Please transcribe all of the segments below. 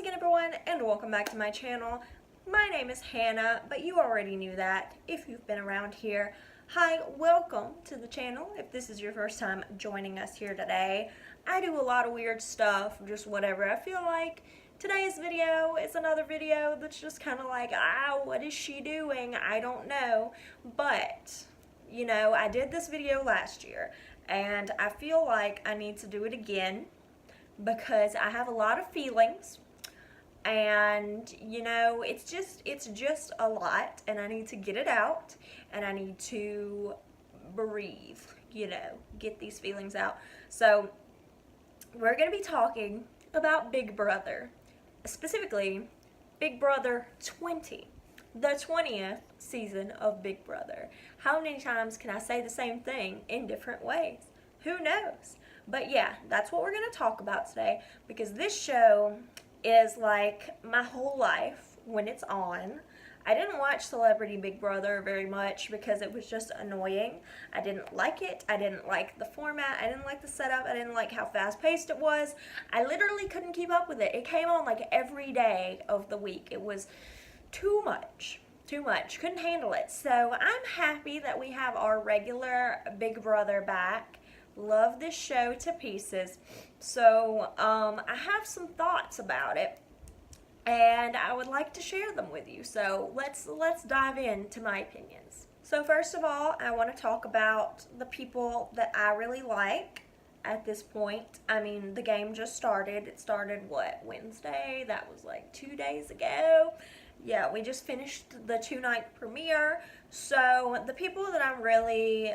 again, everyone, and welcome back to my channel. My name is Hannah, but you already knew that if you've been around here. Hi, welcome to the channel. If this is your first time joining us here today, I do a lot of weird stuff, just whatever I feel like. Today's video is another video that's just kind of like, what is she doing? I don't know. But, you know, I did this video last year, and I feel like I need to do it again because I have a lot of feelings, and you know, it's just a lot, and I need to get it out, and I need to breathe, you know, get these feelings out. So we're going to be talking about Big Brother, specifically Big Brother 20, the 20th season of Big Brother. How many times can I say the same thing in different ways? Who knows? But yeah, that's what we're going to talk about today, because this show is like my whole life when it's on. I didn't watch Celebrity Big Brother very much because it was just annoying. I didn't like it. I didn't like the format. I didn't like the setup. I didn't like how fast-paced it was. I literally couldn't keep up with it. It came on like every day of the week. It was too much. Too much. Couldn't handle it. So I'm happy that we have our regular Big Brother back. Love this show to pieces. So I have some thoughts about it, and I would like to share them with you. So let's dive into my opinions. So first of all, I want to talk about the people that I really like at this point. I mean, the game just started. It started, what, Wednesday? That was like 2 days ago. Yeah, we just finished the 2-night premiere. So the people that I'm really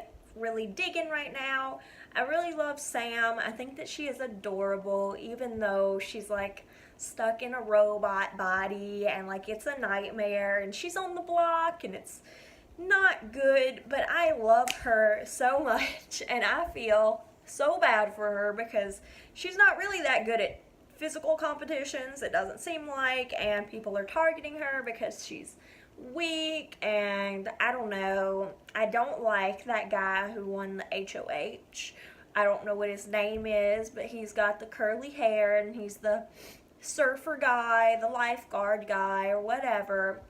digging right now, I really love Sam. I think that she is adorable, even though she's like stuck in a robot body and like it's a nightmare, and she's on the block and it's not good, but I love her so much, and I feel so bad for her because she's not really that good at physical competitions, it doesn't seem like, and people are targeting her because she's weak, and I don't know. I don't like that guy who won the HOH. I don't know what his name is, but he's got the curly hair, and he's the surfer guy, the lifeguard guy, or whatever.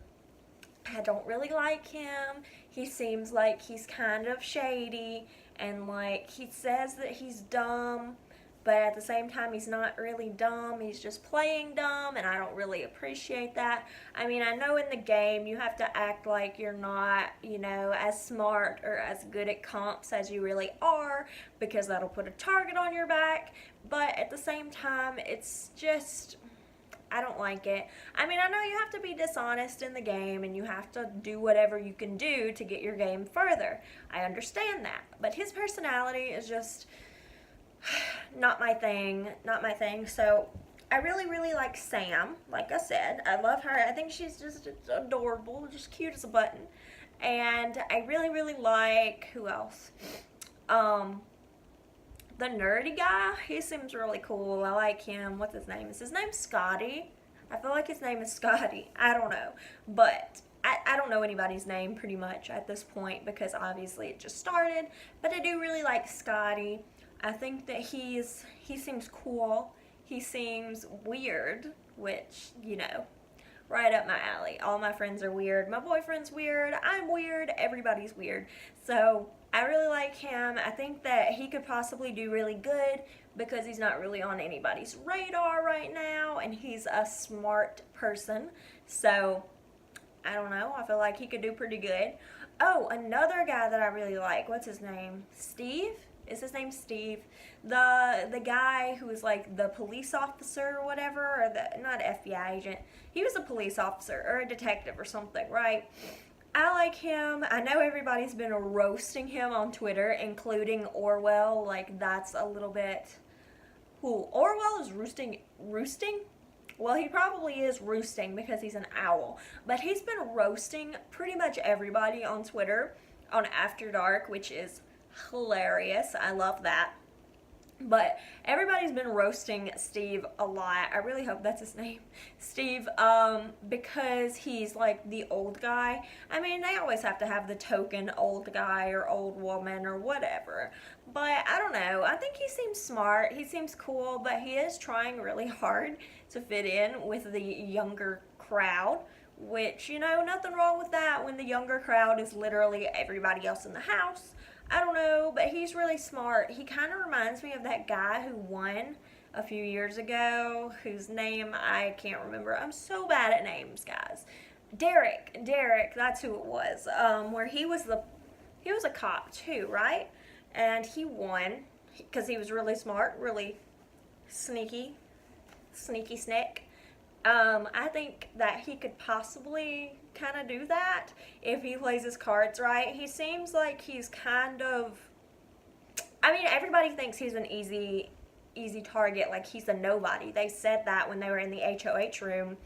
I don't really like him. He seems like he's kind of shady, and like he says that he's dumb, but at the same time he's not really dumb, he's just playing dumb, and I don't really appreciate that. I mean, I know in the game you have to act like you're not, you know, as smart or as good at comps as you really are, because that'll put a target on your back, but at the same time, it's just, I don't like it. I mean, I know you have to be dishonest in the game, and you have to do whatever you can do to get your game further. I understand that, but his personality is just not my thing. So I really like Sam. Like I said, I love her. I think she's just adorable, just cute as a button. And I really like, who else? The nerdy guy, he seems really cool. I like him. What's his name? Is his name Scotty? I feel like his name is Scotty. I don't know. But I don't know anybody's name pretty much at this point because obviously it just started. But I do really like Scotty. I think that he seems cool. He seems weird, which, you know, right up my alley. All my friends are weird. My boyfriend's weird. I'm weird. Everybody's weird. So I really like him. I think that he could possibly do really good because he's not really on anybody's radar right now, and he's a smart person. So I don't know. I feel like he could do pretty good. Oh, another guy that I really like. What's his name? Steve? Is his name Steve? The guy who was like the police officer or whatever, or the, not FBI agent. He was a police officer or a detective or something, right? I like him. I know everybody's been roasting him on Twitter, including Orwell. Like, that's a little bit... Who? Orwell is roosting? Well, he probably is roosting because he's an owl. But he's been roasting pretty much everybody on Twitter on After Dark, which is hilarious. I love that. But everybody's been roasting Steve a lot. I really hope that's his name, Steve, because he's like the old guy. I mean, they always have to have the token old guy or old woman or whatever. But I don't know. I think he seems smart. He seems cool, but he is trying really hard to fit in with the younger crowd. Which, nothing wrong with that when the younger crowd is literally everybody else in the house. I don't know, but he's really smart. He kind of reminds me of that guy who won a few years ago, whose name I can't remember. I'm so bad at names, guys. Derek, that's who it was. Where he was a cop too, right? And he won because he was really smart, really sneaky snake. I think that he could possibly kind of do that if he plays his cards right. He seems like he's kind of. I mean, everybody thinks he's an easy target, like he's a nobody. They said that when they were in the HOH room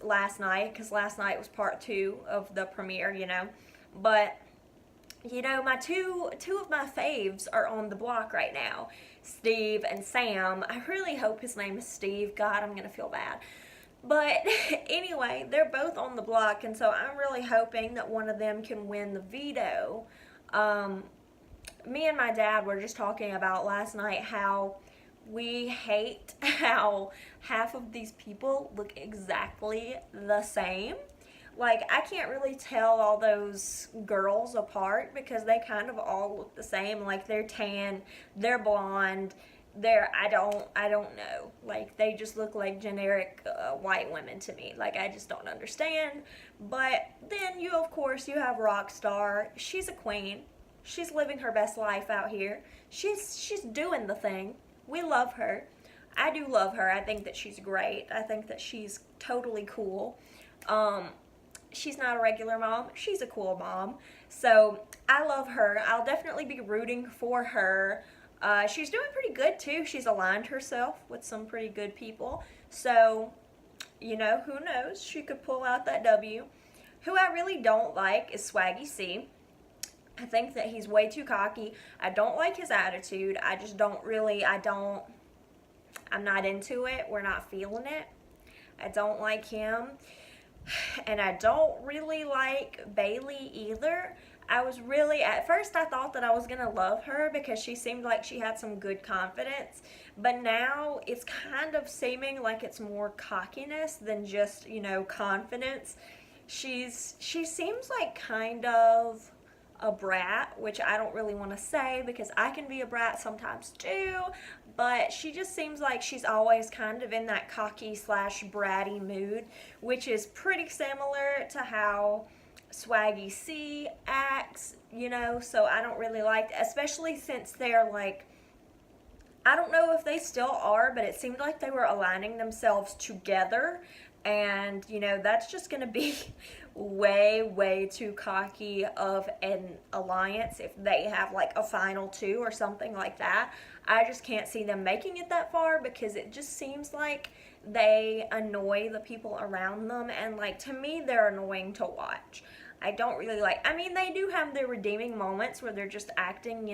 last night, because last night was part 2 of the premiere. But my two of my faves are on the block right now, Steve and Sam. I really hope his name is Steve. God, I'm gonna feel bad. But anyway, they're both on the block, and so I'm really hoping that one of them can win the veto. Me and my dad were just talking about last night how we hate how half of these people look exactly the same. Like, I can't really tell all those girls apart because they kind of all look the same. Like, they're tan, they're blonde, I don't know. Like, they just look like generic white women to me. Like, I just don't understand. But then you have Rockstar. She's a queen. She's living her best life out here. She's doing the thing. We love her. I do love her. I think that she's great. I think that she's totally cool. She's not a regular mom. She's a cool mom. So I love her. I'll definitely be rooting for her. She's doing pretty good too. She's aligned herself with some pretty good people. So, who knows? She could pull out that W. Who I really don't like is Swaggy C. I think that he's way too cocky. I don't like his attitude. I just don't really, I'm not into it. We're not feeling it. I don't like him. And I don't really like Bailey either. At first I thought that I was going to love her because she seemed like she had some good confidence. But now it's kind of seeming like it's more cockiness than just, confidence. She seems like kind of a brat, which I don't really want to say because I can be a brat sometimes too, but she just seems like she's always kind of in that cocky / bratty mood, which is pretty similar to how Swaggy C acts, so I don't really like, especially since they're like, I don't know if they still are, but it seemed like they were aligning themselves together. And, that's just going to be way, way too cocky of an alliance if they have like a final 2 or something like that. I just can't see them making it that far because it just seems like they annoy the people around them. And like, to me, they're annoying to watch. I don't really like, they do have their redeeming moments where they're just acting,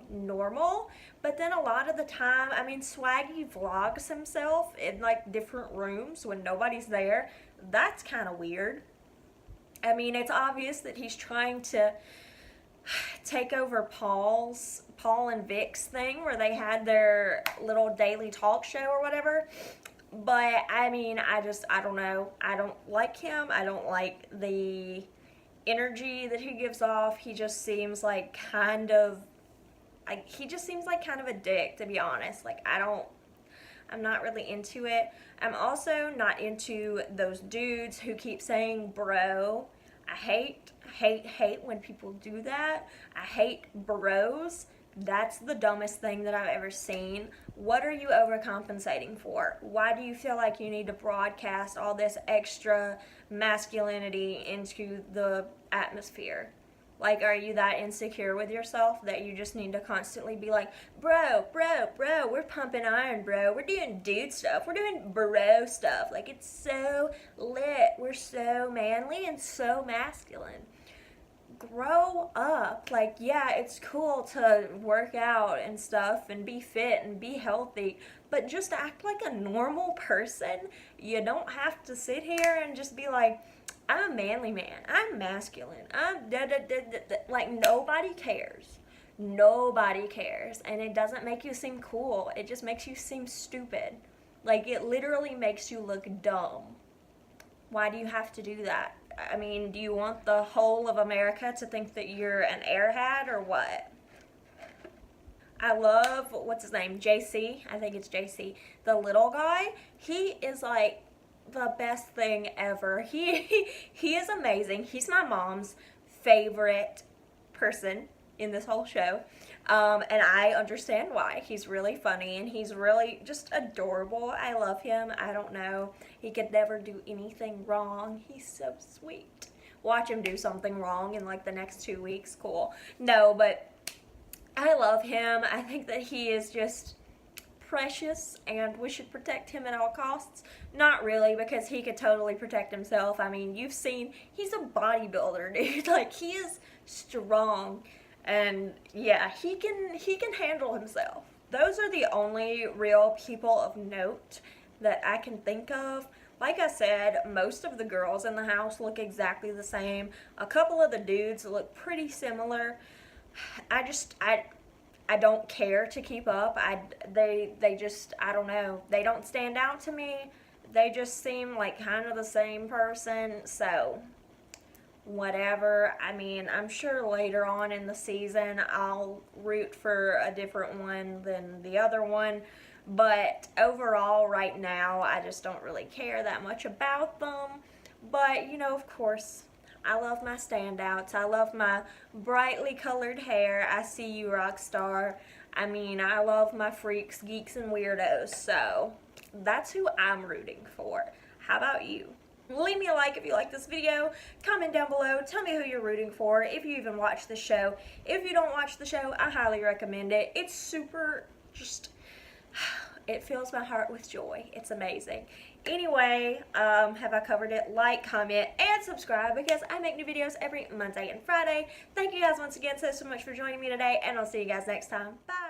normal. But then a lot of the time, Swaggy vlogs himself in like different rooms when nobody's there. That's kind of weird. It's obvious that he's trying to take over Paul and Vic's thing where they had their little daily talk show or whatever. But, I don't know. I don't like him. I don't like the energy that he gives off. He just seems like kind of a dick, to be honest. Like, I'm not really into it. I'm also not into those dudes who keep saying bro. I hate when people do that. I hate bros. That's the dumbest thing that I've ever seen. What are you overcompensating for? Why do you feel like you need to broadcast all this extra masculinity into the atmosphere? Like, are you that insecure with yourself that you just need to constantly be like, bro, we're pumping iron, bro. We're doing dude stuff. We're doing bro stuff. Like, it's so lit. We're so manly and so masculine. grow up. Like, yeah, it's cool to work out and stuff and be fit and be healthy, but just act like a normal person. You don't have to sit here and just be like, I'm a manly man, I'm masculine, I'm da da da da da. Like, nobody cares. Nobody cares. And it doesn't make you seem cool, it just makes you seem stupid. Like, it literally makes you look dumb. Why do you have to do that? I mean, do you want the whole of America to think that you're an airhead or what? I love, what's his name? JC? I think it's JC. The little guy. He is like the best thing ever. He is amazing. He's my mom's favorite person in this whole show. And I understand why. He's really funny and he's really just adorable. I love him. I don't know. He could never do anything wrong. He's so sweet. Watch him do something wrong in like the next 2 weeks. Cool. No, but I love him. I think that he is just precious and we should protect him at all costs. Not really, because he could totally protect himself. I mean, you've seen, he's a bodybuilder, dude. Like, he is strong. And yeah, he can handle himself. Those are the only real people of note that I can think of. Like I said, most of the girls in the house look exactly the same. A couple of the dudes look pretty similar. I don't care to keep up. They just, I don't know. They don't stand out to me. They just seem like kind of the same person. So whatever. I mean, I'm sure later on in the season I'll root for a different one than the other one, but overall right now I just don't really care that much about them. But you know, of course, I love my standouts. I love my brightly colored hair. I see you, Rockstar. I mean, I love my freaks, geeks, and weirdos. So that's who I'm rooting for. How about you? Leave me a like if you like this video. Comment down below. Tell me who you're rooting for, if you even watch the show. If you don't watch the show, I highly recommend it. It's super, just, it fills my heart with joy. It's amazing. Anyway, have I covered it? Like, comment, and subscribe because I make new videos every Monday and Friday. Thank you guys once again so much for joining me today, and I'll see you guys next time. Bye.